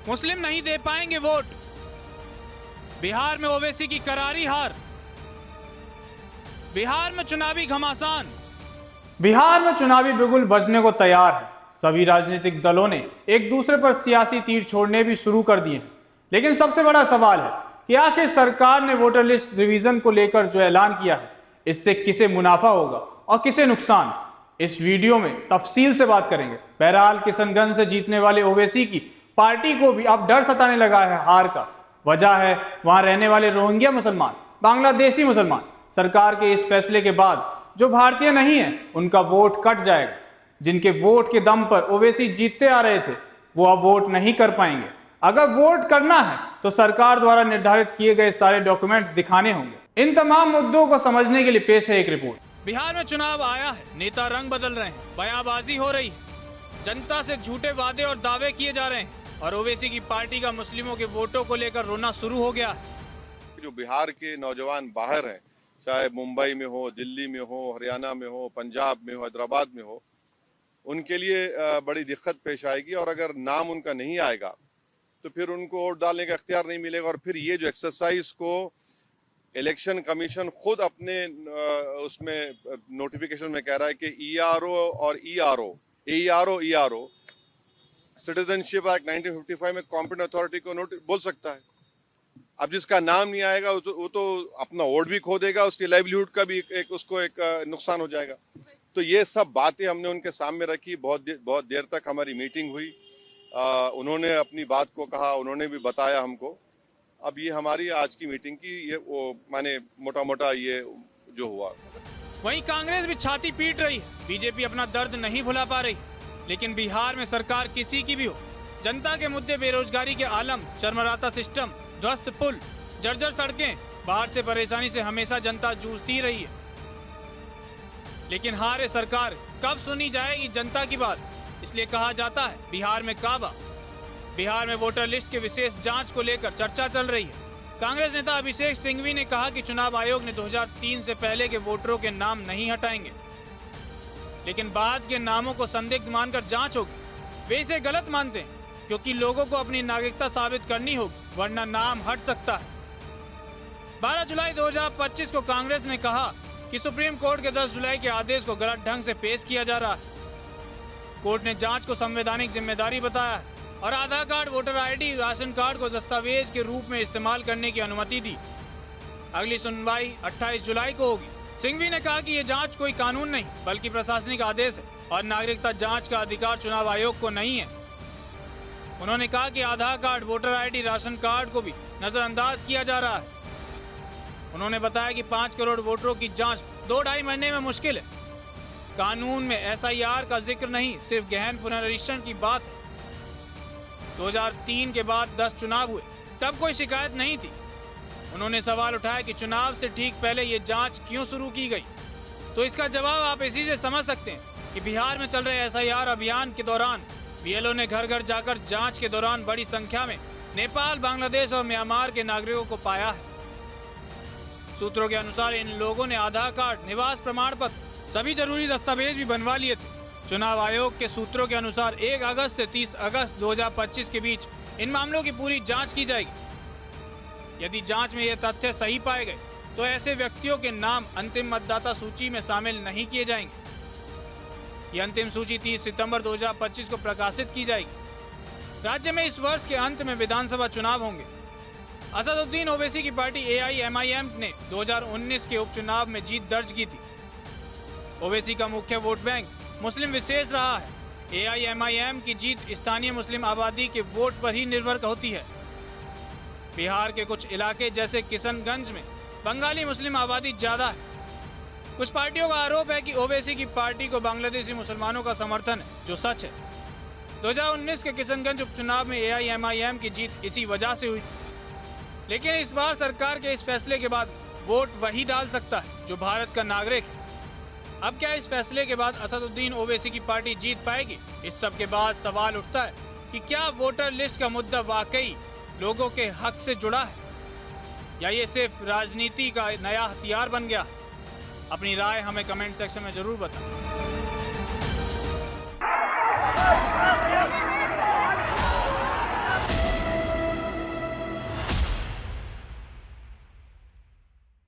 मुस्लिम नहीं दे पाएंगे वोट। बिहार में ओवैसी की करारी हार। बिहार में चुनावी घमासान। बिहार में चुनावी बिगुल बजने को तैयार है। सभी राजनीतिक दलों ने एक दूसरे पर सियासी तीर छोड़ने भी शुरू कर दिए हैं। लेकिन सबसे बड़ा सवाल है कि आखिर सरकार ने वोटर लिस्ट रिवीजन को लेकर जो ऐलान किया है, इससे किसे मुनाफा होगा और किसे नुकसान। इस वीडियो में तफसील से बात करेंगे। बहरहाल किशनगंज से जीतने वाले ओवैसी की पार्टी को भी अब डर सताने लगा है हार का। वजह है वहां रहने वाले रोहिंग्या मुसलमान, बांग्लादेशी मुसलमान। सरकार के इस फैसले के बाद जो भारतीय नहीं है उनका वोट कट जाएगा। जिनके वोट के दम पर ओवैसी जीतते आ रहे थे वो अब वोट नहीं कर पाएंगे। अगर वोट करना है तो सरकार द्वारा निर्धारित किए गए सारे डॉक्यूमेंट्स दिखाने होंगे। इन तमाम मुद्दों को समझने के लिए पेश है एक रिपोर्ट। बिहार में चुनाव आया है, नेता रंग बदल रहे हैं, बयानबाजी हो रही है, जनता से झूठे वादे और दावे किए जा रहे हैं और ओवैसी की पार्टी का मुस्लिमों के वोटों को लेकर रोना शुरू हो गया है। जो बिहार के नौजवान बाहर हैं, चाहे मुंबई में हो, दिल्ली में हो, हरियाणा में हो, पंजाब में हो, हैदराबाद में हो, उनके लिए बड़ी दिक्कत पेश आएगी। और अगर नाम उनका नहीं आएगा तो फिर उनको वोट डालने का इख्तियार नहीं मिलेगा। और फिर ये जो एक्सरसाइज को इलेक्शन कमीशन खुद अपने उसमें नोटिफिकेशन में कह रहा है कि ईआरओ और ईआरओ सिटीजनशिप एक्ट 1955 में कॉम्पिटेंट अथॉरिटी को बोल सकता है। अब जिसका नाम नहीं आएगा वो तो अपना वोट भी खो देगा, उसकी लाइवलीहुड का भी उसको एक नुकसान हो जाएगा। तो ये सब बातें हमने उनके सामने रखी। बहुत देर तक हमारी मीटिंग हुई। उन्होंने अपनी बात को कहा, उन्होंने भी बताया हमको। अब ये हमारी आज की मीटिंग की ये वो माने मोटा मोटा ये जो हुआ। वहीं कांग्रेस भी छाती पीट रही है। बीजेपी अपना दर्द नहीं भुला पा रही। लेकिन बिहार में सरकार किसी की भी हो, जनता के मुद्दे, बेरोजगारी के आलम, चरमराता सिस्टम, ध्वस्त पुल, जर्जर सड़कें, बाहर से परेशानी से हमेशा जनता जूझती रही है। लेकिन हारे सरकार कब सुनी जाएगी जनता की बात। इसलिए कहा जाता है बिहार में काबा। बिहार में वोटर लिस्ट के विशेष जांच को लेकर चर्चा चल रही है। कांग्रेस नेता अभिषेक सिंघवी ने कहा कि चुनाव आयोग ने 2003 से पहले के वोटरों के नाम नहीं हटाएंगे, लेकिन बाद के नामों को संदिग्ध मानकर जांच होगी। वे इसे गलत मानते हैं क्योंकि लोगों को अपनी नागरिकता साबित करनी होगी, वरना नाम हट सकता है। 12 जुलाई 2025 को कांग्रेस ने कहा कि सुप्रीम कोर्ट के 10 जुलाई के आदेश को गलत ढंग से पेश किया जा रहा है। कोर्ट ने जांच को संवैधानिक जिम्मेदारी बताया है और Aadhaar card, voter ID, ration card को दस्तावेज के रूप में इस्तेमाल करने की अनुमति दी। अगली सुनवाई 28 जुलाई को होगी। सिंघवी ने कहा कि ये जांच कोई कानून नहीं बल्कि प्रशासनिक आदेश है और नागरिकता जांच का अधिकार चुनाव आयोग को नहीं है। उन्होंने कहा कि Aadhaar card, voter ID, ration card को भी नजरअंदाज किया जा रहा है। उन्होंने बताया कि 5 करोड़ वोटरों की जांच 2-2.5 महीने में मुश्किल है। कानून में एसआईआर का जिक्र नहीं, सिर्फ गहन पुनरीक्षण की बात है। 2003 के बाद 10 चुनाव हुए, तब कोई शिकायत नहीं थी। उन्होंने सवाल उठाया कि चुनाव से ठीक पहले ये जांच क्यों शुरू की गई। तो इसका जवाब आप इसी से समझ सकते हैं कि बिहार में चल रहे एसआईआर अभियान के दौरान बीएलओ ने घर घर जाकर जांच के दौरान बड़ी संख्या में नेपाल, बांग्लादेश और म्यांमार के नागरिकों को पाया है। सूत्रों के अनुसार इन लोगों ने आधार कार्ड, निवास प्रमाण पत्र, सभी जरूरी दस्तावेज भी बनवा लिए थे। चुनाव आयोग के सूत्रों के अनुसार 1 अगस्त से 30 अगस्त 2025 के बीच इन मामलों की पूरी जांच की जाएगी। यदि जांच में ये तथ्य सही पाए गए तो ऐसे व्यक्तियों के नाम अंतिम मतदाता सूची में शामिल नहीं किए जाएंगे। ये अंतिम सूची 30 सितंबर 2025 को प्रकाशित की जाएगी। राज्य में इस वर्ष के अंत में विधानसभा चुनाव होंगे। असदुद्दीन ओवैसी की पार्टी AIMIM ने 2019 के उपचुनाव में जीत दर्ज की थी। ओवैसी का मुख्य वोट बैंक मुस्लिम विशेष रहा है। AIMIM की जीत स्थानीय मुस्लिम आबादी के वोट पर ही निर्भर होती है। बिहार के कुछ इलाके जैसे किशनगंज में बंगाली मुस्लिम आबादी ज्यादा है। कुछ पार्टियों का आरोप है कि ओवैसी की पार्टी को बांग्लादेशी मुसलमानों का समर्थन है, जो सच है। 2019 के किशनगंज उपचुनाव में AIMIM की जीत इसी वजह से हुई। लेकिन इस बार सरकार के इस फैसले के बाद वोट वही डाल सकता है जो भारत का नागरिक है। अब क्या इस फैसले के बाद असदुद्दीन ओवैसी की पार्टी जीत पाएगी? इस सब के बाद सवाल उठता है कि क्या वोटर लिस्ट का मुद्दा वाकई लोगों के हक से जुड़ा है या ये सिर्फ राजनीति का नया हथियार बन गया? अपनी राय हमें कमेंट सेक्शन में जरूर बताएं।